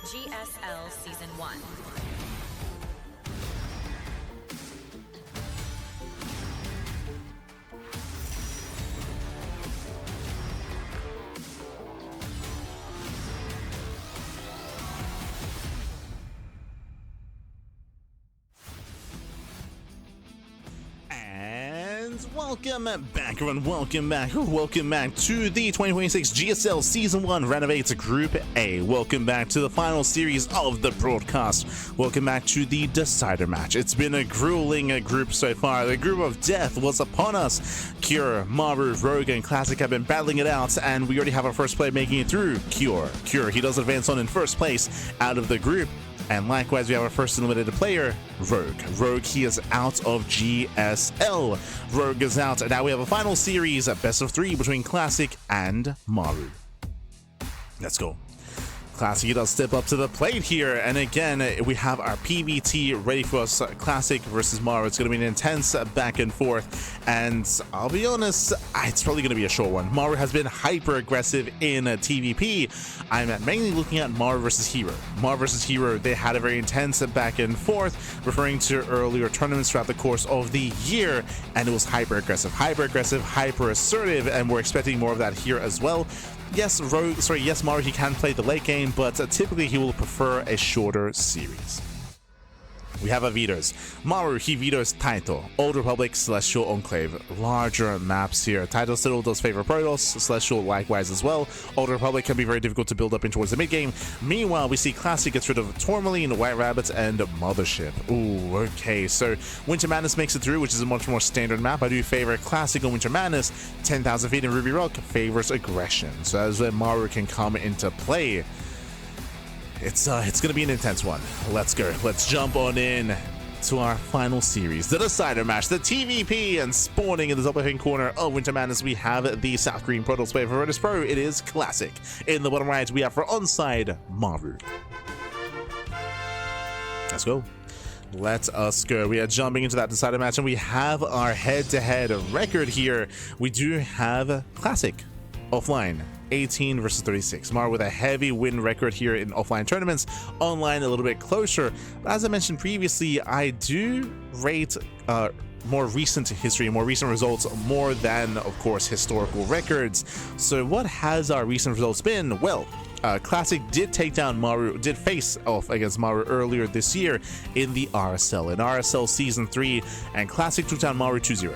GSL Season 1. Welcome back, everyone. Welcome back to the 2026 GSL Season 1 Renovates Group A. Welcome back to the final series of the broadcast. Welcome back to the decider match. It's been a grueling group so far. The group of death was upon us. Cure, Maru, Rogue, and Classic have been battling it out, and we already have our first player making it through. Cure, he does advance on in first place out of the group. And likewise, we have our first eliminated player, Rogue, he is out of GSL. Rogue is out, and now we have a final series, a best of 3 between Classic and Maru. Let's go. Classic does step up to the plate here, and again, we have our PBT ready for us. Classic versus Maru. It's going to be an intense back and forth, and I'll be honest, it's probably going to be a short one. Maru has been hyper aggressive in TvP. I'm mainly looking at Maru versus Hero. Maru versus Hero, they had a very intense back and forth, referring to earlier tournaments throughout the course of the year, and it was hyper aggressive, hyper assertive, and we're expecting more of that here as well. Yes, Maru, he can play the late game, but typically he will prefer a shorter series. We have our vetoes. Maru, he vetoes Taito, Old Republic, Celestial Enclave. Larger maps here. Taito still does favor Protoss, Celestial likewise as well. Old Republic can be very difficult to build up in towards the mid game. Meanwhile, we see Classic gets rid of Tourmaline, White Rabbits, and Mothership. Ooh, okay, so Winter Madness makes it through, which is a much more standard map. I do favor Classic on Winter Madness. 10,000 feet in Ruby Rock favors aggression. So that's where Maru can come into play. It's gonna be an intense one. Let's go. Let's jump on in to our final series, the decider match, the TvP, and spawning in the top left-hand corner of Winter Madness, we have the South Green Protoss player for Virtus Pro. It is Classic. In the bottom right, we have for onside Maru. Let's go. Let us go. We are jumping into that decider match, and we have our head-to-head record here. We do have Classic offline. 18 versus 36. Maru with a heavy win record here in offline tournaments. Online a little bit closer. But as I mentioned previously, I do rate more recent history, more recent results more than, of course, historical records. So what has our recent results been? Well, Classic did take down Maru, did face off against Maru earlier this year in the RSL. In RSL Season 3, and Classic took down Maru 2-0.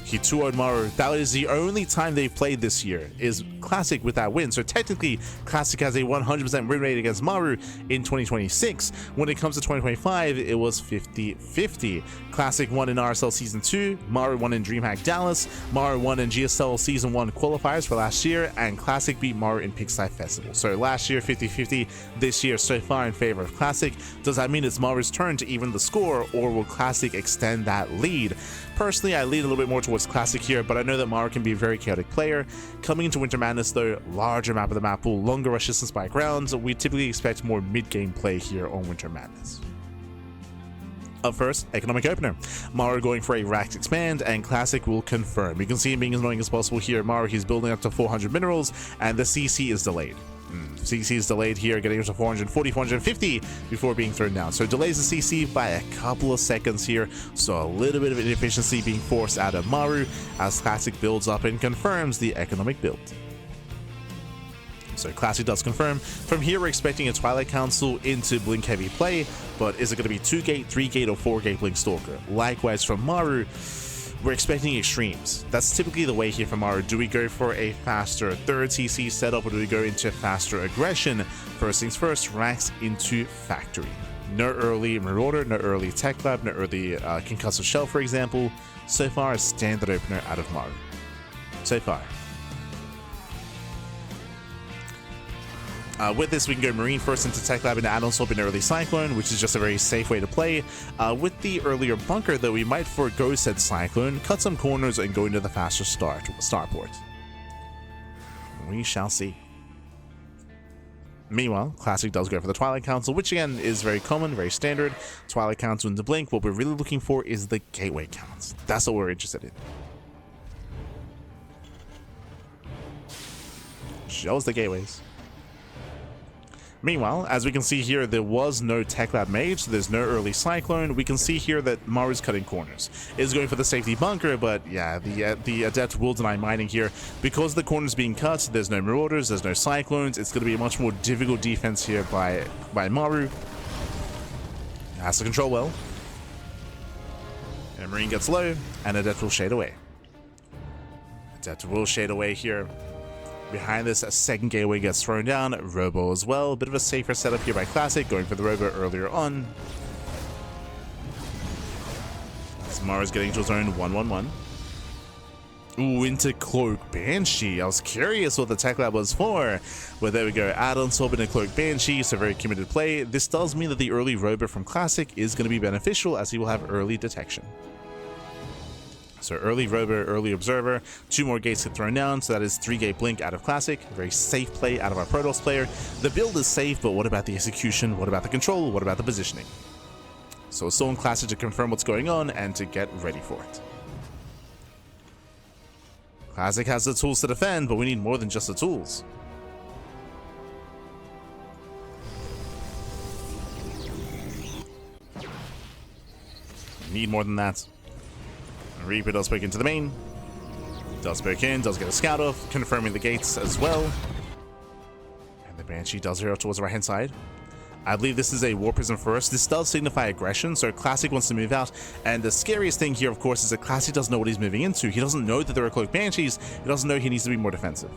He 2-0'd Maru. That is the only time they've played this year, is Classic with that win. So technically, Classic has a 100% win rate against Maru in 2026. When it comes to 2025, it was 50-50. Classic won in RSL Season 2, Maru won in DreamHack Dallas, Maru won in GSL Season 1 qualifiers for last year, and Classic beat Maru in Pigsty Festival. So last year, 50-50. This year, so far in favor of Classic. Does that mean it's Maru's turn to even the score, or will Classic extend that lead? Personally, I lean a little bit more towards Classic here, but I know that Maru can be a very chaotic player. Coming into Winter Madness, though, larger map of the map pool, longer rush distance by grounds, we typically expect more mid-game play here on Winter Madness. Up first, Economic Opener. Maru going for a racked expand, and Classic will confirm. You can see him being as annoying as possible here. Maru, he's building up to 400 minerals, and the CC is delayed. CC is delayed here, getting up to 440, 450 before being thrown down. So delays the CC by a couple of seconds here. So a little bit of inefficiency being forced out of Maru as Classic builds up and confirms the economic build. So Classic does confirm. From here, we're expecting a Twilight Council into Blink heavy play, but is it going to be 2-gate, 3-gate, or 4-gate Blink Stalker? Likewise from Maru, we're expecting extremes. That's typically the way here for Maru. Do we go for a faster third CC setup, or do we go into faster aggression? First things first, racks into factory. No early Marauder, no early Tech Lab, no early Concussive Shell, for example. So far, a standard opener out of Maru. So far. With this, we can go Marine first into Tech Lab into Add-on Swap in early Cyclone, which is just a very safe way to play. With the earlier Bunker, though, we might forego said Cyclone, cut some corners, and go into the faster Starport. We shall see. Meanwhile, Classic does go for the Twilight Council, which again is very common, very standard. Twilight Council into Blink. What we're really looking for is the gateway counts. That's what we're interested in. Shows the gateways. Meanwhile, as we can see here, there was no Tech Lab Mage, so there's no early Cyclone. We can see here that Maru's cutting corners. Is going for the safety bunker, but yeah, the Adept will deny mining here. Because the corner's being cut, there's no Marauders, there's no Cyclones. It's going to be a much more difficult defense here by Maru. Has to control well. And Marine gets low, and Adept will shade away. Adept will shade away here. Behind this, a second gateway gets thrown down. Robo as well. A bit of a safer setup here by Classic, going for the Robo earlier on. Maru's getting into his own 1-1-1. Ooh, into Cloak Banshee. I was curious what the Tech Lab was for. Well, there we go. Add-on swap into Cloak Banshee, so very committed play. This does mean that the early Robo from Classic is going to be beneficial, as he will have early detection. So early Robo, early Observer, 2 more gates get thrown down, so that is 3-gate Blink out of Classic. A very safe play out of our Protoss player. The build is safe, but what about the execution? What about the control? What about the positioning? So it's still in Classic to confirm what's going on and to get ready for it. Classic has the tools to defend, but we need more than just the tools. We need more than that. Reaper does poke into the main. Does poke in, does get a scout off, confirming the gates as well. And the Banshee does veer towards the right hand side. I believe this is a War Prism first. This does signify aggression, so Classic wants to move out. And the scariest thing here, of course, is that Classic doesn't know what he's moving into. He doesn't know that there are Cloak Banshees. He doesn't know he needs to be more defensive.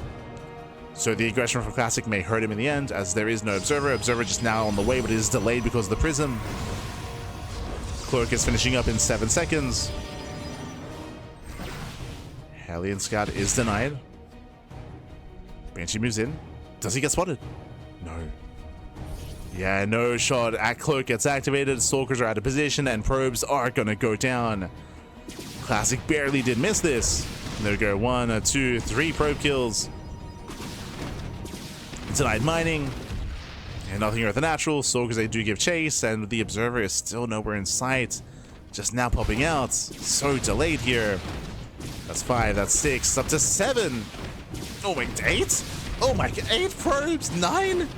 So the aggression from Classic may hurt him in the end, as there is no Observer. Observer just now on the way, but it is delayed because of the Prism. Cloak is finishing up in 7 seconds. Hellion Scout is denied. Banshee moves in. Does he get spotted? No. Yeah, no shot at Cloak gets activated. Stalkers are out of position and probes are gonna go down. Classic barely did miss this. There we go. 1, 2, 3 probe kills. Denied mining. And nothing here with the natural. Stalkers, they do give chase, and the Observer is still nowhere in sight. Just now popping out. So delayed here. That's 5, that's 6, up to 7. Oh my, 8? Oh my, 8 probes, 9,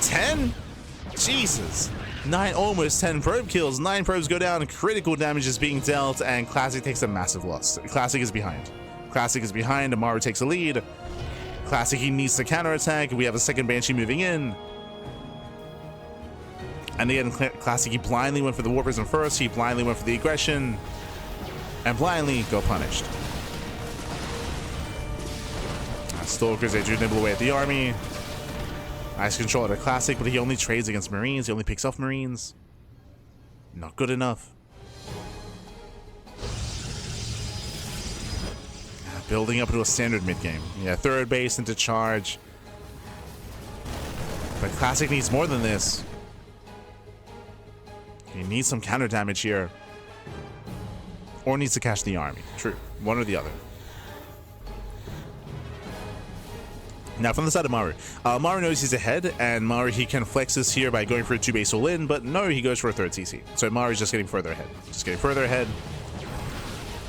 10. Jesus, 9, almost 10 probe kills. 9 probes go down, critical damage is being dealt, and Classic takes a massive loss. Classic is behind. Classic is behind, Maru takes a lead. Classic, he needs to counterattack. We have a second Banshee moving in. And again, Classic, he blindly went for the War Prism first. He blindly went for the aggression. And blindly got punished. Stalkers, they do nibble away at the army. Nice control at a Classic, but he only trades against Marines. He only picks off Marines. Not good enough. Building up to a standard mid-game. Yeah, third base into charge. But Classic needs more than this. He needs some counter damage here. Or needs to catch the army. True. One or the other. Now, from the side of Maru. Maru knows he's ahead, and Maru, he can flex this here by going for a 2-base all-in, but no, he goes for a third CC. So Maru's just getting further ahead. Just getting further ahead.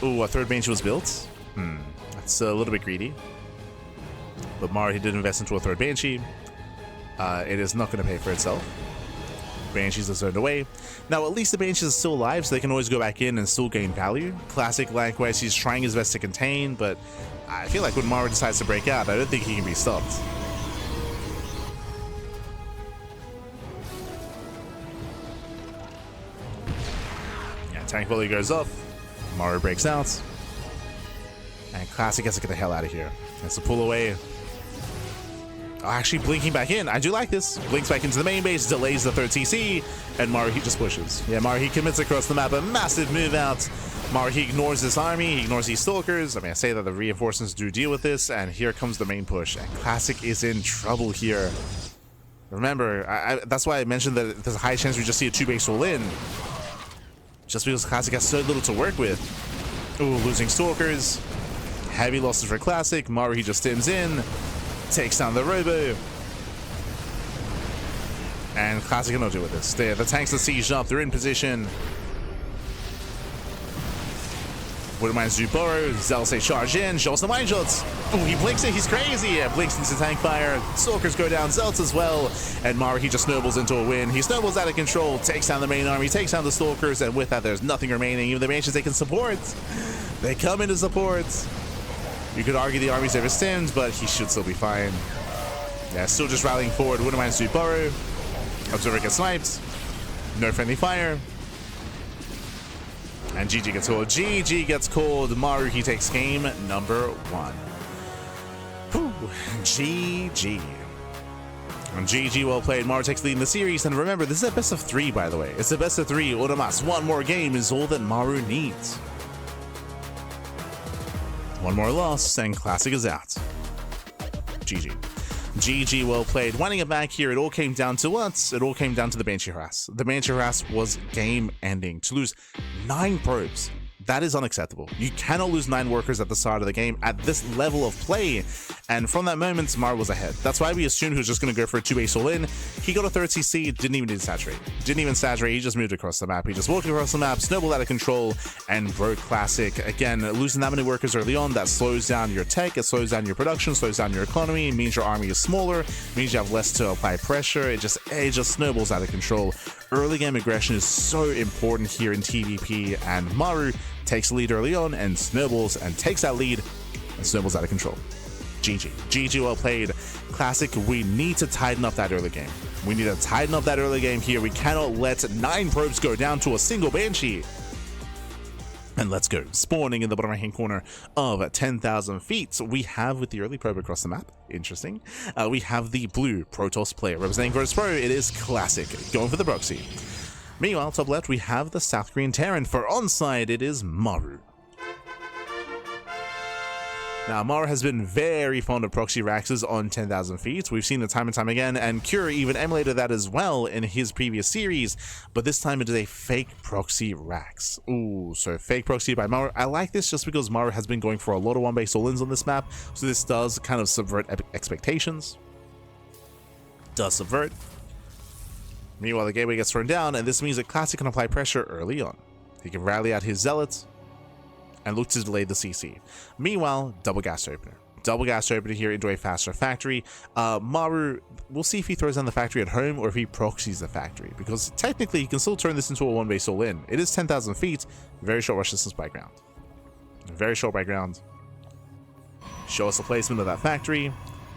Ooh, a third Banshee was built? That's a little bit greedy. But Maru, he did invest into a third Banshee. It is not going to pay for itself. Banshees are zoned away. Now, at least the Banshees are still alive, so they can always go back in and still gain value. Classic, likewise, he's trying his best to contain, but I feel like when Maru decides to break out, I don't think he can be stopped. Yeah, tank volley goes off. Maru breaks out. And Classic has to get the hell out of here. Has to pull away. Oh, actually blinking back in. I do like this. Blinks back into the main base, delays the third CC, and Maru, he just pushes. Yeah, Maru, he commits across the map. A massive move out. Maru, he ignores this army. He ignores these Stalkers. I mean, I say that the reinforcements do deal with this, and here comes the main push. And Classic is in trouble here. Remember, that's why I mentioned that there's a high chance we just see a 2-base roll in. Just because Classic has so little to work with. Ooh, losing Stalkers. Heavy losses for Classic. Maru, he just stims in. Takes down the Robo. And Classic cannot deal with this. The tanks are sieged up. They're in position. Wouldn't mind Zuboro. Zelsei charge in, shows the mine shots. Oh, he blinks it, he's crazy. Yeah, blinks into tank fire. Stalkers go down, Zelts as well. And Maru, he just snowballs into a win. He snowballs out of control, takes down the main army, takes down the Stalkers, and with that, there's nothing remaining. Even the Mages they can support. They come into support. You could argue the army's overstimmed, but he should still be fine. Yeah, still just rallying forward. Wouldn't mind Zuboro. Observer gets sniped. No friendly fire. And GG gets called. GG gets called. Maru, he takes game number 1. Whew. GG. And GG, well played. Maru takes the lead in the series. And remember, this is a best of 3, by the way. It's a best of 3. Odamas, one more game is all that Maru needs. One more loss, and Classic is out. GG. GG, well played. Winding it back here, it all came down to what? It all came down to the Banshee Harass. The Banshee Harass was game-ending. To lose 9 probes, that is unacceptable. You cannot lose 9 workers at the start of the game at this level of play. And from that moment, Maru was ahead. That's why we assumed he was just going to go for a 2-base all-in. He got a 3rd CC, didn't even need to saturate. Didn't even saturate, he just moved across the map. He just walked across the map, snowballed out of control, and broke Classic. Again, losing that many workers early on, that slows down your tech, it slows down your production, slows down your economy, it means your army is smaller, it means you have less to apply pressure, it just snowballs out of control. Early game aggression is so important here in TvP, and Maru takes the lead early on and snowballs and takes that lead and snowballs out of control. GG. GG, well played. Classic, we need to tighten up that early game. We need to tighten up that early game here. We cannot let 9 probes go down to a single Banshee. And let's go. Spawning in the bottom right-hand corner of 10,000 feet, we have, with the early probe across the map, interesting, we have the blue Protoss player. Representing Virtus Pro, it is Classic, going for the proxy. Meanwhile, top left, we have the South Korean Terran. For onside, it is Maru. Now, Maru has been very fond of proxy Raxes on 10,000 feet. We've seen it time and time again, and Cure even emulated that as well in his previous series, but this time it is a fake proxy Rax. Ooh, so fake proxy by Maru. I like this just because Maru has been going for a lot of 1-base all-ins on this map, so this does kind of subvert expectations. Does subvert. Meanwhile, the gateway gets thrown down, and this means that Classic can apply pressure early on. He can rally out his Zealots and look to delay the CC. Meanwhile, double gas opener. Double gas opener here into a faster factory. Maru, we'll see if he throws down the factory at home or if he proxies the factory, because technically he can still turn this into a 1-base all-in. It is 10,000 feet, very short rush distance by ground. Very short by ground. Show us the placement of that factory.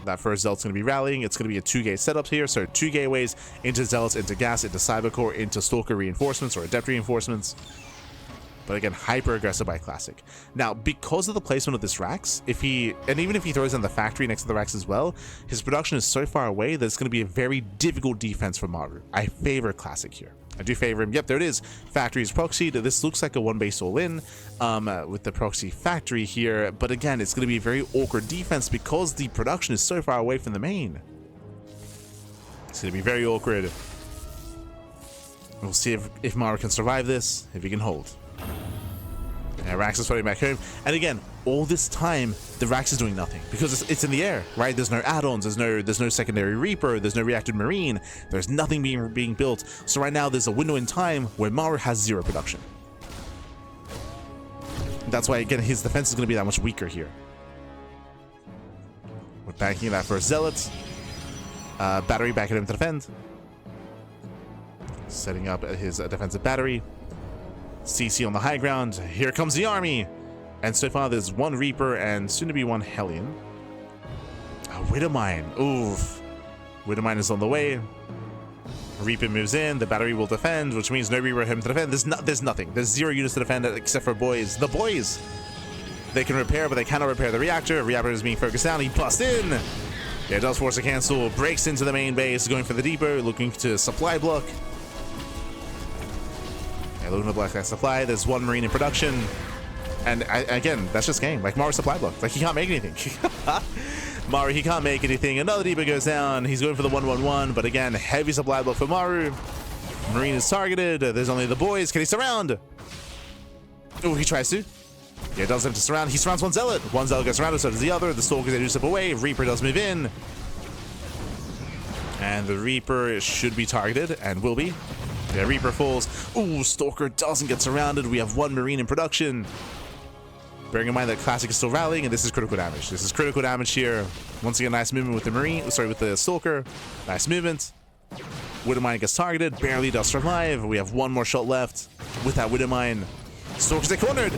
That first Zealot's going to be rallying. It's going to be a 2-gate setup here, so 2 gateways into Zealots, into Gas, into Cybercore, into Stalker reinforcements or Adept reinforcements. But again, hyper aggressive by Classic. Now, because of the placement of this Rax, even if he throws in the factory next to the Rax as well, his production is so far away that it's going to be a very difficult defense for Maru. I favor Classic here. I do favor him. Yep, there it is. Factory is proxied. This looks like a 1-base all-in with the proxy factory here. But again, it's going to be a very awkward defense because the production is so far away from the main. It's going to be very awkward. We'll see if Maru can survive this, if he can hold. Yeah, Rax is floating back home, and again, all this time the Rax is doing nothing because it's in the air, right? There's no add-ons, there's no secondary Reaper, there's no reactive Marine, there's nothing being built. So right now there's a window in time where Maru has 0 production. That's why again his defense is going to be that much weaker here. We're backing that first Zealot. Battery backing him to defend. Setting up his defensive battery. CC on the high ground. Here comes the army. And so far there's 1 Reaper and soon to be 1 Hellion. Widowmine. Oof. Widowmine is on the way. Reaper moves in. The battery will defend, which means no Reaper him to defend. There's nothing. There's 0 units to defend except for boys. The boys. They can repair, but they cannot repair the reactor. Reactor is being focused down. He busts in. Yeah, does force a cancel. Breaks into the main base. Going for the depot. Looking to supply block. Yeah, looking to block that supply. There's 1 Marine in production. And again, that's just game. Like, Maru supply block. Like, he can't make anything. Maru, he can't make anything. Another depot goes down. He's going for the 1-1-1. But again, heavy supply block for Maru. Marine is targeted. There's only the boys. Can he surround? Oh, he tries to. Yeah, does have to surround. He surrounds 1 Zealot. 1 Zealot gets surrounded, so does the other. The Stalkers, they do step away. Reaper does move in. And the Reaper should be targeted, and will be. Yeah, Reaper falls. Ooh, Stalker doesn't get surrounded. We have 1 Marine in production. Bearing in mind that Classic is still rallying, and this is critical damage. This is critical damage here. Once again, nice movement with the Marine. Sorry, with the Stalker. Nice movement. Widowmine gets targeted. Barely does survive. We have one more shot left with that Widowmine. Stalkers get cornered.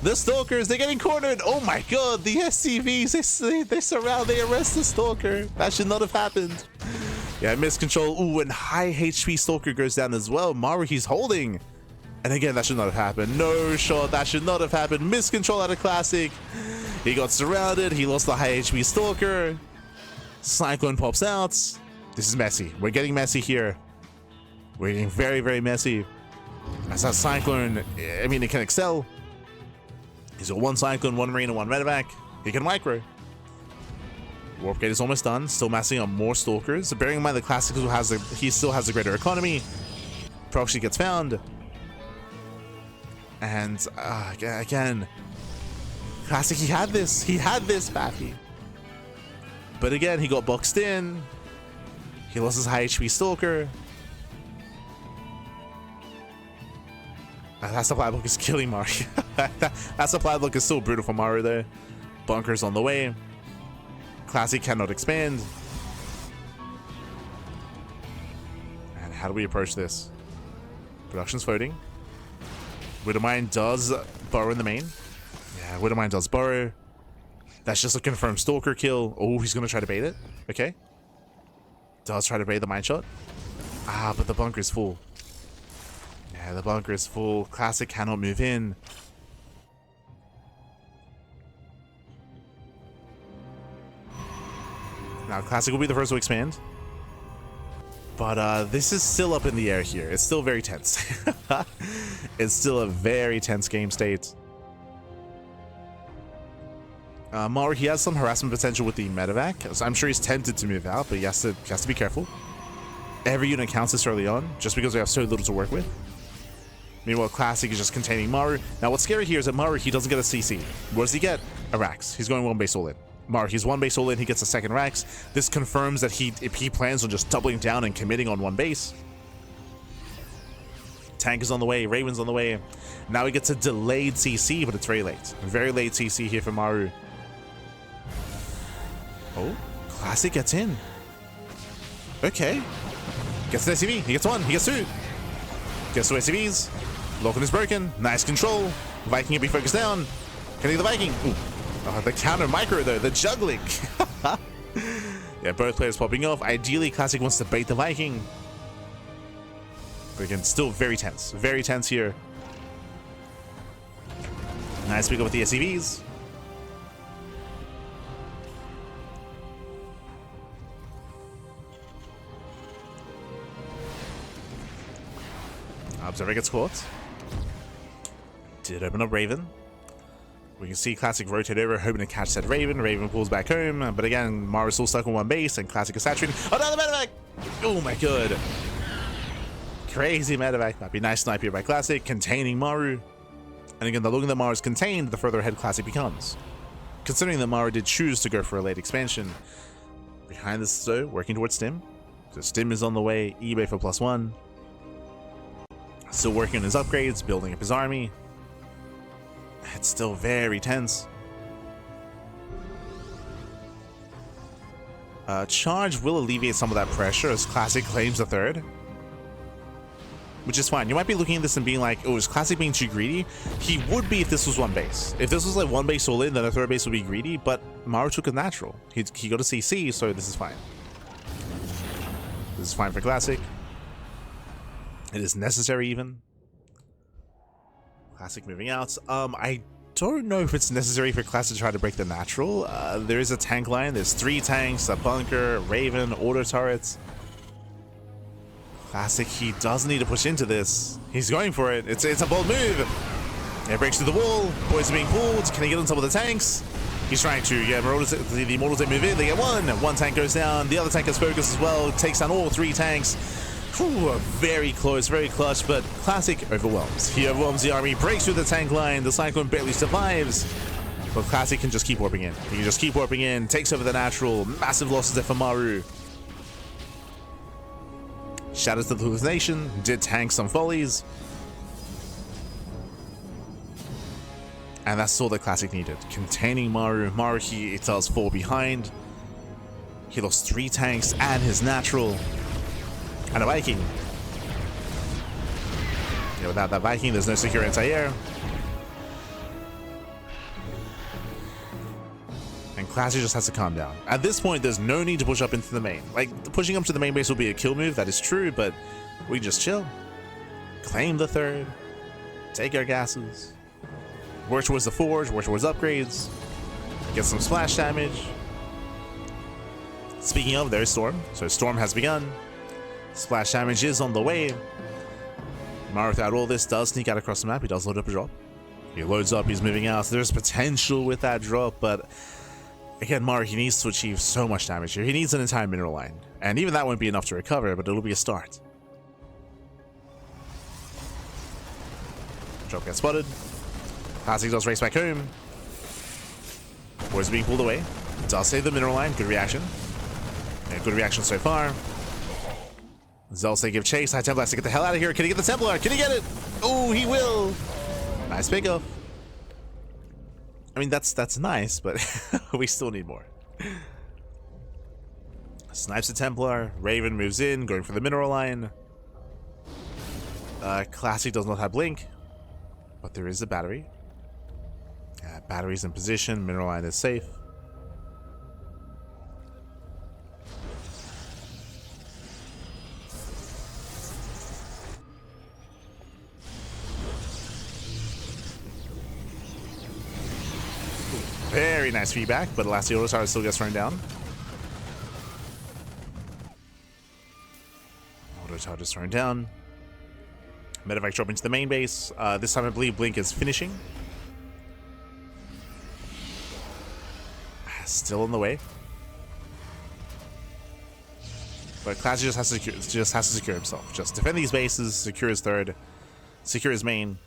The Stalkers, they're getting cornered. Oh my god, the SCVs, they surround, they arrest the Stalker. That should not have happened. Yeah, miscontrol. Ooh, and high HP Stalker goes down as well. Maru, he's holding. And again, that should not have happened. No shot, that should not have happened. Miscontrol out of Classic. He got surrounded. He lost the high HP Stalker. Cyclone pops out. This is messy. We're getting messy here. We're getting very, very messy. As that Cyclone, I mean, it can excel. He's got one Cyclone, one Marine, and one Medevac. He can micro. Warp Gate is almost done. Still massing on more Stalkers. Bearing in mind the Classic he still has a greater economy. Proxy gets found. And again, Classic, he had this. He had this, Baffy. But again, he got boxed in. He lost his high HP Stalker. That supply block is killing Maru. That supply block is so brutal for Maru there. Bunkers on the way. Classic cannot expand. And how do we approach this? Production's floating. Widowmine does burrow in the main. Yeah, Widowmine does burrow. That's just a confirmed Stalker kill. Oh, he's going to try to bait it. Okay. Does try to bait the mine shot. Ah, but the bunker is full. Yeah, the bunker is full. Classic cannot move in. Now, Classic will be the first to expand. But this is still up in the air here. It's still very tense. It's still a very tense game state. Maru, he has some harassment potential with the Medevac. So I'm sure he's tempted to move out, but he has to be careful. Every unit counts this early on, just because we have so little to work with. Meanwhile, Classic is just containing Maru. Now, what's scary here is that Maru, he doesn't get a CC. What does he get? A Rax. He's going one base all in. Maru, he's one base all in, he gets a second Rax. This confirms that if he plans on just doubling down and committing on one base. Tank is on the way, Raven's on the way. Now he gets a delayed CC, but it's very late. Very late CC here for Maru. Oh, Classic gets in. Okay. Gets an SCV, he gets one, he gets two. Gets two SCVs. Lock-in is broken. Nice control. Viking can be focused down. Can he get the Viking? Ooh. Oh, the counter micro though, the juggling. Yeah, both players popping off. Ideally, Classic wants to bait the Viking. But again, still very tense. Very tense here. Nice pick up with the SCVs. Observer gets caught. Did open up Raven. We can see Classic rotate over, hoping to catch that Raven. Raven pulls back home, but again, Maru's still stuck on one base, and Classic is saturating. Oh, no, the Medevac! Oh my god. Crazy Medevac. That'd be nice snipe here by Classic, containing Maru. And again, the longer that Maru is contained, the further ahead Classic becomes. Considering that Maru did choose to go for a late expansion. Behind this, though, working towards Stim. So Stim is on the way, eBay for +1. Still working on his upgrades, building up his army. It's still very tense. Charge will alleviate some of that pressure as Classic claims the third. Which is fine. You might be looking at this and being like, oh, is Classic being too greedy? He would be if this was one base. If this was like one base all in, then the third base would be greedy, but Maru took a natural. He got a CC, so this is fine. This is fine for Classic. It is necessary even. Classic moving out. I don't know if it's necessary for Classic to try to break the natural. There is a tank line. There's 3 tanks, a bunker, Raven, auto turrets. Classic, he does need to push into this. He's going for it. It's a bold move. It breaks through the wall. Boys are being pulled. Can he get on top of the tanks? He's trying to. Yeah, the Immortals, they move in. They get one. One tank goes down. The other tank has focus as well. Takes down all 3 tanks. Whew, very close, very clutch, but Classic overwhelms. He overwhelms the army, breaks through the tank line. The Cyclone barely survives. But Classic can just keep warping in. He can just keep warping in. Takes over the natural. Massive losses there for Maru. Shatters the hallucination. Did tank some follies. And that's all the Classic needed. Containing Maru. Maru, he does fall behind. He lost 3 tanks and his natural. And a Viking. Yeah, without that Viking, there's no secure anti-air. And Classic just has to calm down. At this point, there's no need to push up into the main. Like, pushing up to the main base will be a kill move, that is true, but we can just chill. Claim the third. Take our gases. Work towards the forge, work towards upgrades. Get some splash damage. Speaking of, there's Storm. So Storm has begun. Splash damage is on the way. Maru, without all this, does sneak out across the map. He does load up a drop. He loads up, he's moving out. So there's potential with that drop, but again, Maru, he needs to achieve so much damage here. He needs an entire mineral line. And even that won't be enough to recover, but it'll be a start. Drop gets spotted. Classic does race back home. Boys being pulled away. Does save the mineral line. Good reaction. Yeah, good reaction so far. Zelse give chase. High Templar has to get the hell out of here. Can he get the Templar? Can he get it? Oh, he will. Nice pickup. I mean, that's nice, but we still need more. Snipes the Templar. Raven moves in, going for the mineral line. Classic does not have blink, but there is a battery. Battery's in position. Mineral line is safe. Very nice feedback, but last the auto tower still gets thrown down. Auto tower just thrown down. Medevac drop into the main base. This time I believe Blink is finishing. Still in the way. But Classic just has to secure himself. Just defend these bases, secure his third, secure his main.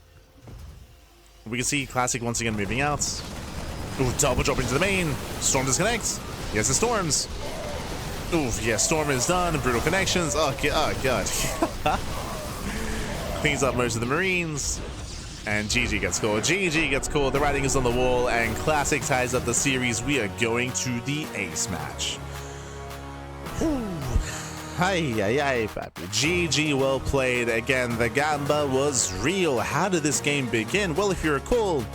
We can see Classic once again moving out. Ooh, double drop into the main. Storm disconnects. Yes, it storms. Ooh, yeah, Storm is done. Brutal connections. Oh, God. Cleans up most of the Marines. And GG gets called. GG gets called. The writing is on the wall. And Classic ties up the series. We are going to the ace match. Hi, GG, well played. Again, the gamba was real. How did this game begin? Well, if you recall,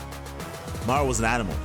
Maru was an animal.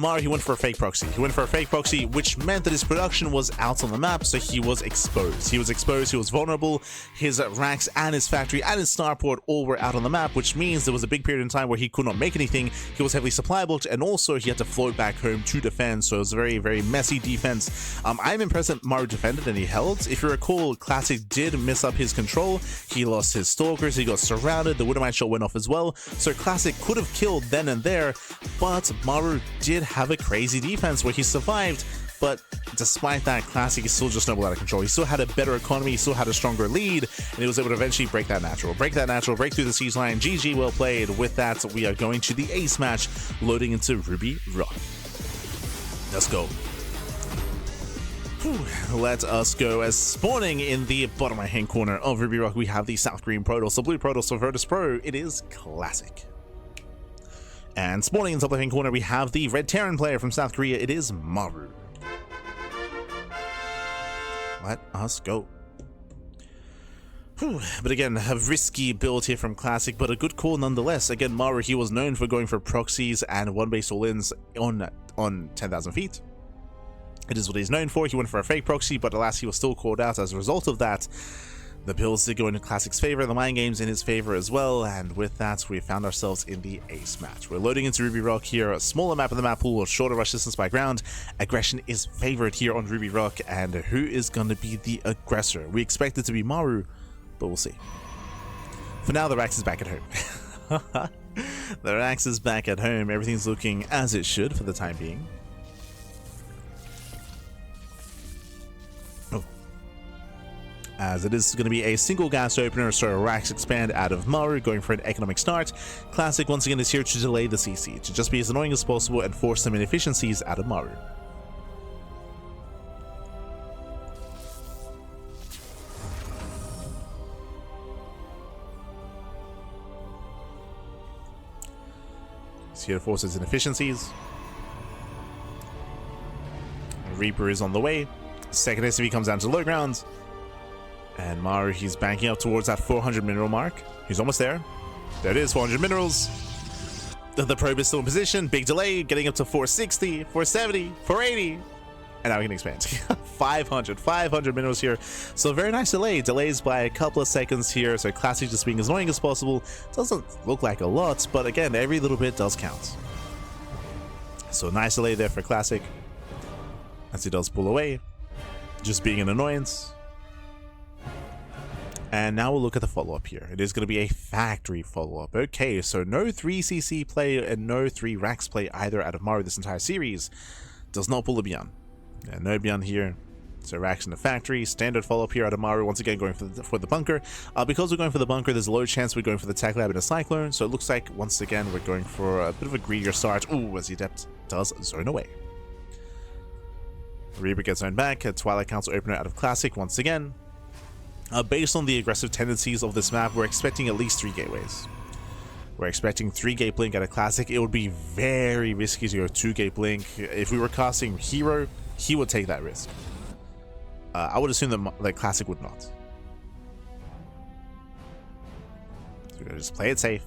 Maru, he went for a fake proxy. Which meant that his production was out on the map, so he was exposed. He was vulnerable. His racks and his factory and his starport all were out on the map, which means there was a big period in time where he could not make anything. He was heavily supply blocked, and also he had to float back home to defend, so it was a very, very messy defense. I'm impressed that Maru defended and he held. If you recall, Classic did miss up his control. He lost his stalkers, he got surrounded, the Widowmine shot went off as well, so Classic could have killed then and there, but Maru did have a crazy defense where he survived. But despite that, Classic is still just snowballed out of control. He still had a better economy, he still had a stronger lead, and he was able to eventually break that natural, break through the siege line. GG, well played. With that, we are going to the ace match, loading into Ruby Rock. Let's go. Let us go. As spawning in the bottom right hand corner of Ruby Rock, we have the South Green Protoss, the Blue Protoss for Virtus Pro. It is Classic. And spawning in the top left hand corner, we have the Red Terran player from South Korea. It is Maru. Let us go. But again, a risky build here from Classic, but a good call nonetheless. Again, Maru, he was known for going for proxies and one base all-ins on 10,000 feet. It is what he's known for. He went for a fake proxy, but alas, he was still called out as a result of that. The builds did go into Classic's favor, the mind games in his favor as well, and with that, we found ourselves in the ace match. We're loading into Ruby Rock here, a smaller map of the map pool, shorter rush distance by ground. Aggression is favored here on Ruby Rock, and who is going to be the aggressor? We expect it to be Maru, but we'll see. For now, the Rax is back at home. The Rax is back at home. Everything's looking as it should for the time being. As it is going to be a single gas opener, so Rax expand out of Maru, going for an economic start. Classic once again is here to delay the CC, to just be as annoying as possible and force some inefficiencies out of Maru. He's here to force his inefficiencies. Reaper is on the way. Second SCV comes down to low ground. And Maru, he's banking up towards that 400 mineral mark. He's almost there. There it is, 400 minerals. The probe is still in position. Big delay, getting up to 460, 470, 480. And now we can expand. 500 minerals here. So very nice delay. Delays by a couple of seconds here. So Classic just being as annoying as possible. Doesn't look like a lot, but again, every little bit does count. So nice delay there for Classic. As he does pull away. Just being an annoyance. And now we'll look at the follow-up here. It is going to be a factory follow-up. Okay, so no 3CC play and no 3 Rax play either out of Maru this entire series. Does not pull a Beyond. Yeah, no Beyond here. So Rax in the factory. Standard follow-up here out of Maru. Once again, going for the bunker. Because we're going for the bunker, there's a low chance we're going for the Tech Lab and a Cyclone. So it looks like, once again, we're going for a bit of a greedier start. Ooh, as the Adept does zone away. Reaper gets zoned back. A Twilight Council opener out of Classic once again. Based on the aggressive tendencies of this map, we're expecting at least 3 gateways. We're expecting 3 gate blink at a Classic. It would be very risky to go 2 gate blink. If we were casting Hero, he would take that risk. I would assume that Classic would not. So we're gonna just play it safe.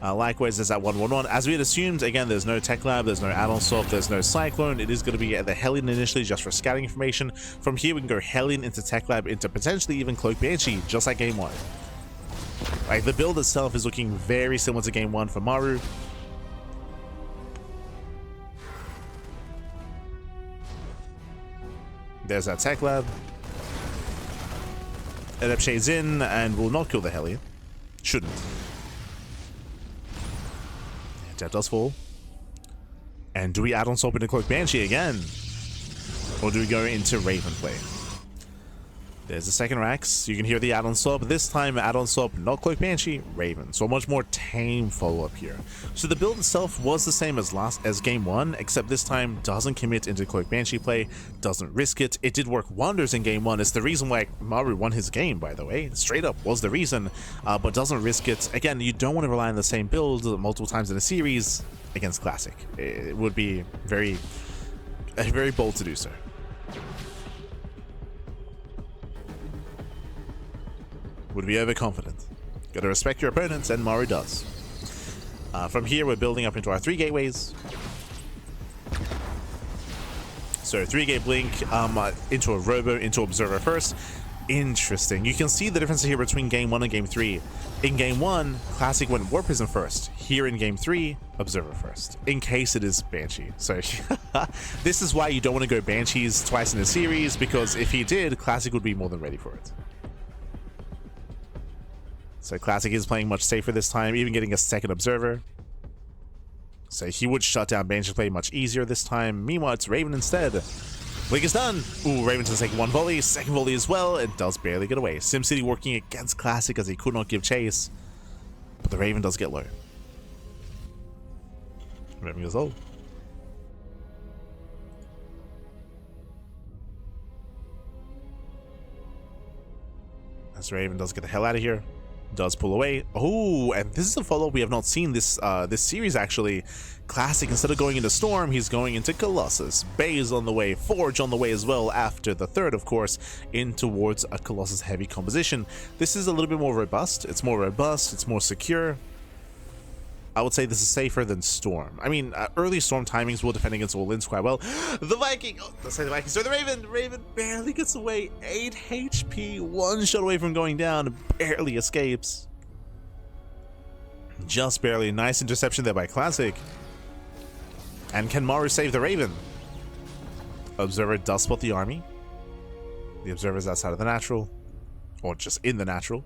Likewise, there's that 1-1-1. As we had assumed, again, there's no Tech Lab, there's no add-on swap, there's no Cyclone. It is going to be at the Hellion initially just for scouting information. From here, we can go Hellion into Tech Lab, into potentially even Cloak Banshee, just like Game 1. Like, the build itself is looking very similar to Game 1 for Maru. There's that Tech Lab. Adept shades in and will not kill the Hellion. Shouldn't. That does fall. And do we add on swap into Cloak Banshee again? Or do we go into Raven play? There's the second Rax. You can hear the add-on swap. This time, add-on swap, not Cloak Banshee, Raven. So a much more tame follow-up here. So the build itself was the same as Game 1, except this time doesn't commit into Cloak Banshee play, doesn't risk it. It did work wonders in Game 1. It's the reason why Maru won his game, by the way. Straight up was the reason, but doesn't risk it. Again, you don't want to rely on the same build multiple times in a series against Classic. It would be very bold to do so. Would be overconfident. Gotta respect your opponents, and Maru does. From here, we're building up into our 3 gateways. So 3 gate blink into a Robo, into Observer first. Interesting. You can see the difference here between Game 1 and Game 3. In Game 1, Classic went War Prison first. Here in Game 3, Observer first. In case it is Banshee. So this is why you don't want to go Banshees twice in a series, because if he did, Classic would be more than ready for it. So Classic is playing much safer this time, even getting a second Observer. So he would shut down Banshee play much easier this time. Meanwhile, it's Raven instead. Blink is done. Ooh, Raven does take 1 volley, second volley as well. It does barely get away. SimCity working against Classic as he could not give chase. But the Raven does get low. Raven goes low. As Raven does get the hell out of here. Does pull away. Oh, and this is a follow-up we have not seen this series actually. Classic, instead of going into Storm, he's going into Colossus. Baze on the way, Forge on the way as well after the third, of course, in towards a Colossus heavy composition. This is a little bit more robust. It's more robust, it's more secure. I would say this is safer than Storm. I mean, early Storm timings will defend against all-ins quite well. The Viking! Oh, let's say the Viking. So the Raven! Raven barely gets away. 8 HP, 1 shot away from going down. Barely escapes. Just barely. Nice interception there by Classic. And can Maru save the Raven? Observer does spot the army. The Observer's outside of the natural. Or just in the natural.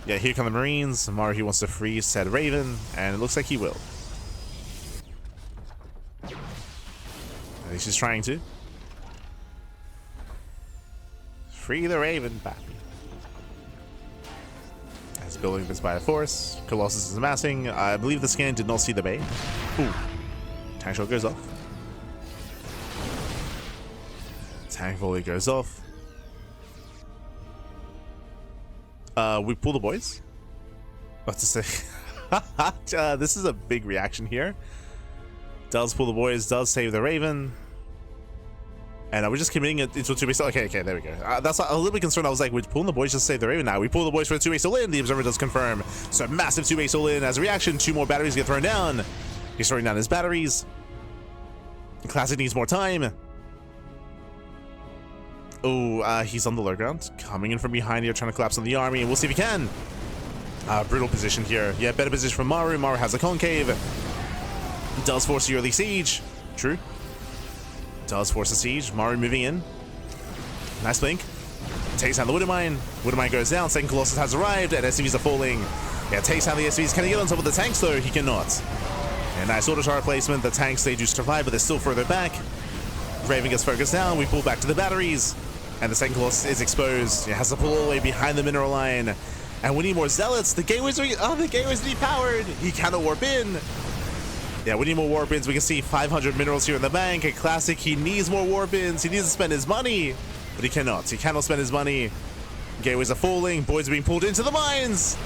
Yeah, here come the Marines. Maru, he wants to freeze said Raven, and it looks like he will. At least he's trying to. Free the Raven, Pappy. As building this by a force. Colossus is amassing. I believe the scan did not see the bait. Ooh. Tank shot goes off. Tank volley goes off. We pull the boys. What to say? This is a big reaction here. Does pull the boys, does save the Raven. And we're just committing it into a 2-base. Okay, there we go. That's a little bit concerned. I was like, we're pulling the boys just to save the Raven now. We pull the boys for a 2-base all in. The Observer does confirm. So massive 2-base all in as a reaction. 2 more batteries get thrown down. He's throwing down his batteries. Classic needs more time. Oh, he's on the low ground. Coming in from behind here, trying to collapse on the army. And we'll see if he can. Brutal position here. Yeah, better position from Maru. Maru has a concave. Does force the early siege. True. Does force a siege. Maru moving in. Nice blink. Takes down the Widowmine. Widowmine goes down. Second Colossus has arrived, and SCVs are falling. Yeah, takes down the SCVs. Can he get on top of the tanks, though? He cannot. And nice auto tower placement. The tanks, they do survive, but they're still further back. Raven gets focused down. We pull back to the batteries. And the second Colossus is exposed. It has to pull all the way behind the mineral line. And we need more zealots. The gateways are the gateways depowered. He cannot warp in. Yeah, we need more warp ins. We can see 500 minerals here in the bank. A classic. He needs more warp ins. He needs to spend his money, but he cannot. He cannot spend his money. Gateways are falling. Boys are being pulled into the mines.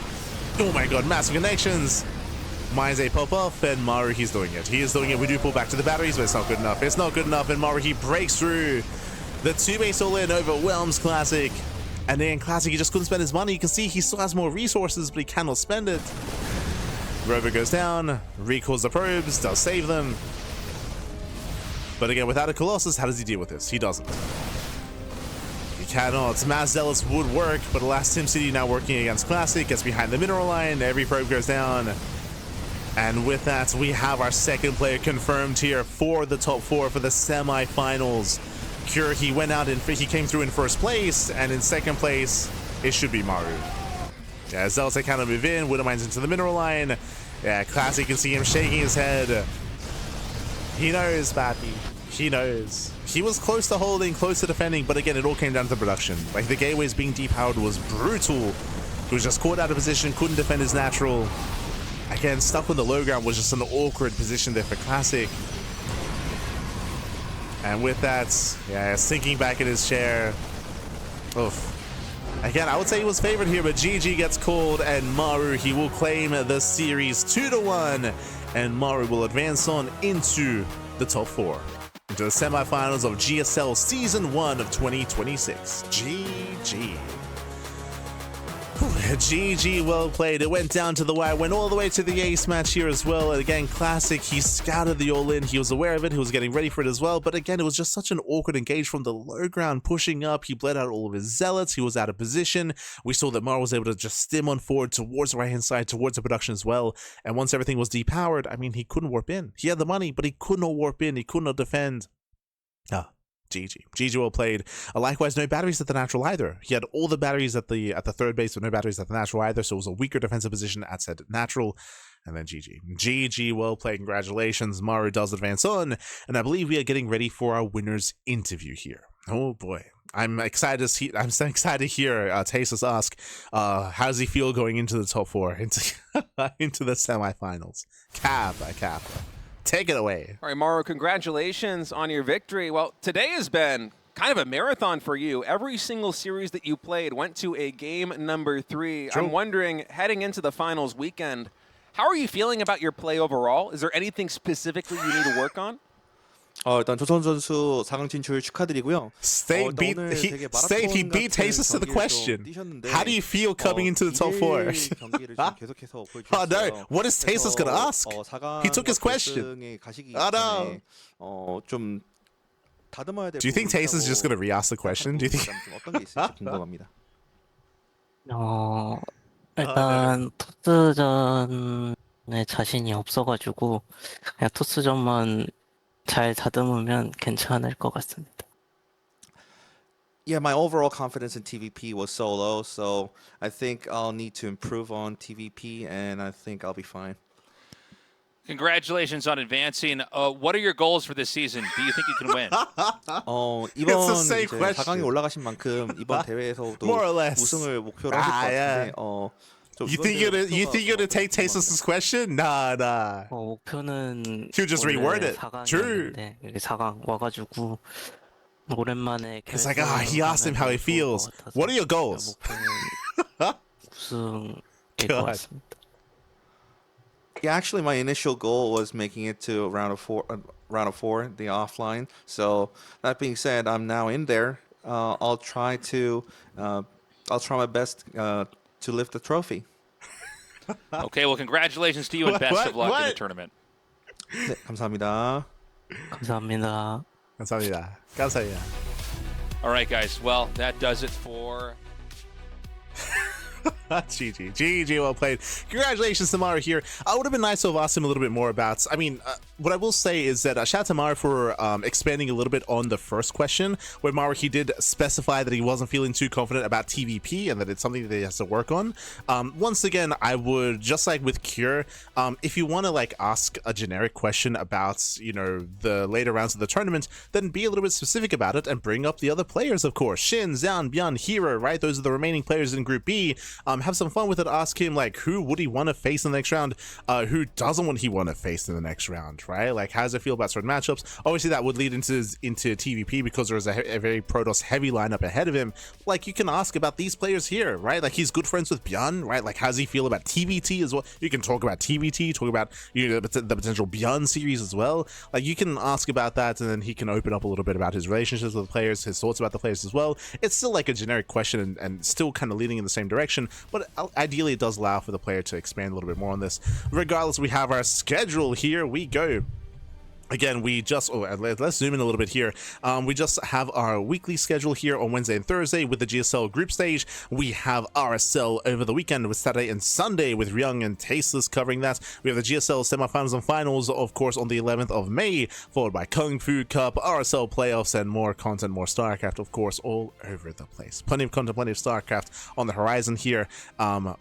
Oh my god, massive connections. Mines a pop off, and Maru, he's doing it. He is doing it. We do pull back to the batteries, but it's not good enough. It's not good enough, and Maru, he breaks through. The 2-base all in overwhelms Classic. And then Classic, he just couldn't spend his money. You can see he still has more resources, but he cannot spend it. Rover goes down, recalls the probes, does save them. But again, without a Colossus, how does he deal with this? He doesn't. He cannot. Mass Zealots would work, but alas, SimCity now working against Classic, gets behind the mineral line, every probe goes down. And with that, we have our second player confirmed here for the top 4 for the semi-finals. Cure, he went out and he came through in first place, and in second place, it should be Maru. Yeah, Zealots, they kind of move in. Widowmine's into the mineral line. Yeah, Classic, you can see him shaking his head. He knows, Bappy. He knows. He was close to holding, close to defending, but again, it all came down to the production. Like, the gateways being depowered was brutal. He was just caught out of position, couldn't defend his natural. Again, stuck on the low ground was just an awkward position there for Classic. And with that, yeah, sinking back in his chair. Oof. Again, I would say he was favored here, but GG gets called, and Maru, he will claim the series 2-1, and Maru will advance on into the top 4, into the semifinals of GSL Season 1 of 2026. GG. GG, well played. It went down to the wire, went all the way to the ace match here as well. And again, Classic, he scouted the all-in. He was aware of it. He was getting ready for it as well. But again, it was just such an awkward engage from the low ground, pushing up. He bled out all of his zealots. He was out of position. We saw that Maru was able to just stim on forward towards the right-hand side, towards the production as well. And once everything was depowered, I mean, he couldn't warp in. He had the money, but he could not warp in. He could not defend. GG. GG, well played. Likewise, no batteries at the natural either. He had all the batteries at the third base, but no batteries at the natural either, so it was a weaker defensive position at said natural. And then GG. GG, well played. Congratulations. Maru does advance on, and I believe we are getting ready for our winner's interview here. Oh boy. I'm excited to see. I'm so excited to hear Tasus ask, how does he feel going into the top 4, into the semifinals? Cap. Take it away. All right, Maru, congratulations on your victory. Well, today has been kind of a marathon for you. Every single series that you played went to a game number 3. True. I'm wondering, heading into the finals weekend, how are you feeling about your play overall? Is there anything specifically you need to work on? 일단 조선 선수 4강 진출 축하드리고요. State he beat Tasus to the question. How do you feel coming into the top 4? Oh no, what is Tasus going to ask? He took his question. Oh no. 좀 다듬어야 될 Do you think Tasus is just going to re-ask the question? Do you think? 어떤 게 있을지 궁금합니다. 일단 토스전에 자신이 없어가지고 그냥 토스전만 잘 다듬으면 괜찮을 것 같습니다. Yeah, my overall confidence in TvP was so low, so I think I'll need to improve on TvP, and I think I'll be fine. Congratulations on advancing. What are your goals for this season? Do you think you can win? 이번 It's the same 이제 question. 4강에 올라가신 만큼 이번 대회에서도 More or less. 우승을 목표로 하실 것 같은데 You think you're gonna take Tasus's question? Nah. 목표는 He'll just reword it. True. 여기 4강 와가지고 오랜만에 It's like, he asked him how he feels. What are your goals? 목표는 우승일 것 God. 같습니다. Yeah, actually, my initial goal was making it to round of four, the offline. So that being said, I'm now in there. I'll try my best to lift the trophy. Okay, well, congratulations to you and What- best what- of luck in the what? tournament. 네, 감사합니다. 감사합니다. 감사합니다. 감사합니다. All right, guys. Well, that does it for. GG, well played. Congratulations to Maru here. It would have been nice to have asked him a little bit more about. I mean, what I will say is that shout out to Maru for expanding a little bit on the first question, where Maru he did specify that he wasn't feeling too confident about TvP and that it's something that he has to work on. Once again, I would just like with Cure, if you want to like ask a generic question about the later rounds of the tournament, then be a little bit specific about it and bring up the other players, of course. Shin, Xian, Bian, Hero, right? Those are the remaining players in Group B. Have some fun with it. Ask him like who would he want to face in the next round, who doesn't he want to face in the next round, right? Like how does it feel about certain matchups? Obviously that would lead into TvP because there's a very Protoss heavy lineup ahead of him. Like you can ask about these players here, right? Like he's good friends with Bjorn, right? Like how does he feel about TvT as well? You can talk about TvT, talk about the potential Bjorn series as well. Like you can ask about that, and then he can open up a little bit about his relationships with the players, his thoughts about the players as well. It's still like a generic question and still kind of leading in the same direction, but ideally it does allow for the player to expand a little bit more on this. Regardless, we have our schedule. Here we go. Again, we just, let's zoom in a little bit here. We just have our weekly schedule here on Wednesday and Thursday with the GSL group stage. We have RSL over the weekend with Saturday and Sunday with Ryung and Tasteless covering that. We have the GSL semifinals and finals, of course, on the 11th of May, followed by Kung Fu Cup, RSL playoffs, and more content, more StarCraft, of course, all over the place. Plenty of content, plenty of StarCraft on the horizon here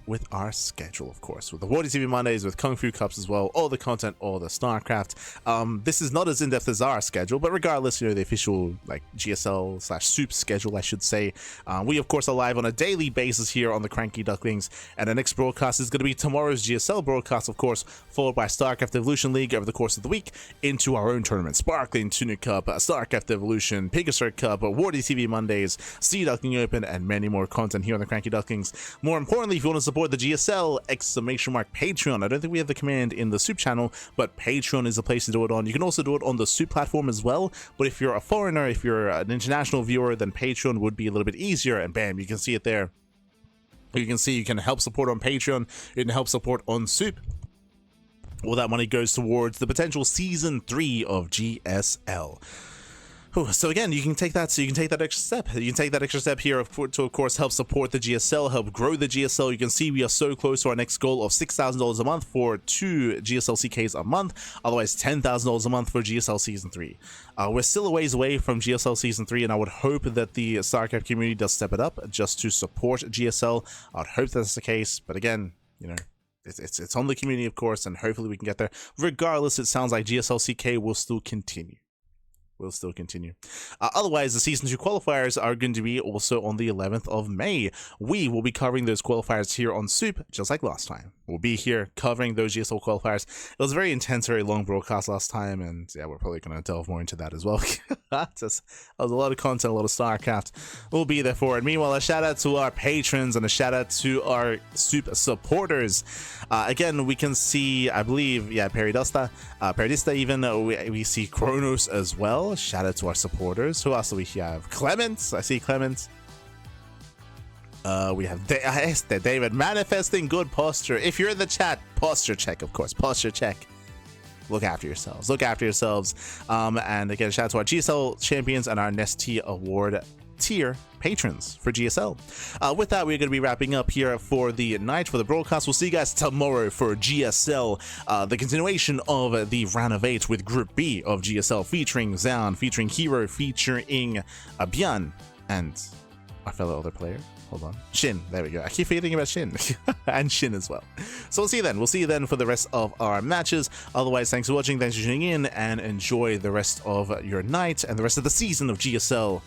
with our schedule, of course, with the Wardy TV Mondays, with Kung Fu Cups as well, all the content, all the StarCraft. This is not as in-depth as our schedule, but regardless, the official like GSL/Soup schedule, I should say. We of course are live on a daily basis here on the CranKy Ducklings, and the next broadcast is going to be tomorrow's GSL broadcast, of course, followed by StarCraft Evolution League over the course of the week into our own tournament: Sparkling Tunic Cup, StarCraft Evolution, Pegasus Cup, Wardy TV Mondays, Sea Duckling Open, and many more content here on the CranKy Ducklings. More importantly, if you want to support the GSL, Patreon. I don't think we have the command in the Soup channel, but Patreon is the place to do it on. You can also do it on the Soup platform as well, but if you're a foreigner, if you're an international viewer, then Patreon would be a little bit easier, and bam, you can see it there. You can see you can help support on Patreon, you can help support on Soup. All that money goes towards the potential Season 3 of GSL. So again, you can take that extra step. You can take that extra step here to, of course, help support the GSL, help grow the GSL. You can see we are so close to our next goal of $6,000 a month for 2 GSL CKs a month. Otherwise, $10,000 a month for GSL Season 3. We're still a ways away from GSL Season 3, and I would hope that the StarCraft community does step it up just to support GSL. I would hope that's the case, but again, it's on the community, of course, and hopefully we can get there. Regardless, it sounds like GSL CK will still continue. Otherwise, the Season 2 qualifiers are going to be also on the 11th of May. We will be covering those qualifiers here on Soup, just like last time. We'll be here covering those GSL qualifiers. It was a very intense, very long broadcast last time, and yeah, we're probably going to delve more into that as well. There's a lot of content, a lot of StarCraft. We'll be there for it. Meanwhile, a shout out to our patrons and a shout out to our Soup supporters. Again, we can see, I believe, Peridista even, we see Kronos as well. Shout out to our supporters. Who else do we have? Clements. I see Clements. We have David manifesting good posture. If you're in the chat, posture check, of course. Posture check. Look after yourselves. And again, shout out to our GSL champions and our Nestea Award tier patrons for GSL. With that, we're going to be wrapping up here for the night, for the broadcast. We'll see you guys tomorrow for GSL, the continuation of the round of 8 with Group B of GSL, featuring Xian, featuring Hero, featuring Bian, and our fellow other player. Hold on. Shin. There we go. I keep forgetting about Shin. And Shin as well. So we'll see you then. We'll see you then for the rest of our matches. Otherwise, thanks for watching. Thanks for tuning in. And enjoy the rest of your night and the rest of the season of GSL.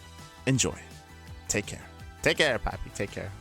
Enjoy. Take care. Take care, Pappy. Take care.